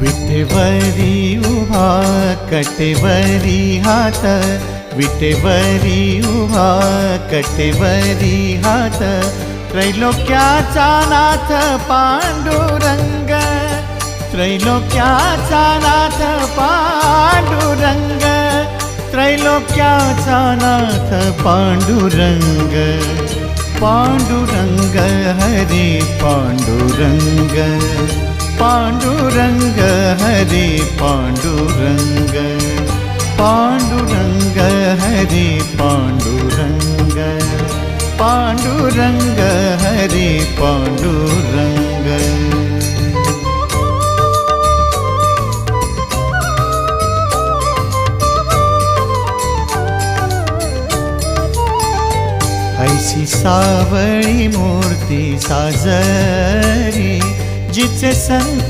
विटेवरी उभा कटेवरी हात, विटेवरी उभा कटेवरी हात, त्रैलोक्याचा नाथ पांडुरंग, त्रैलोक्याचा नाथ पांडुरंग, त्रैलोक्याचा नाथ पांडुरंग, पांडुरंग हरी पांडुरंग, पांडुरंग हरी पांडुरंग, पांडुरंग हरी पांडुरंग, पांडुरंग हरी पांडुरंग। ऐसी सावळी मूर्ती साजरी, जिचे संत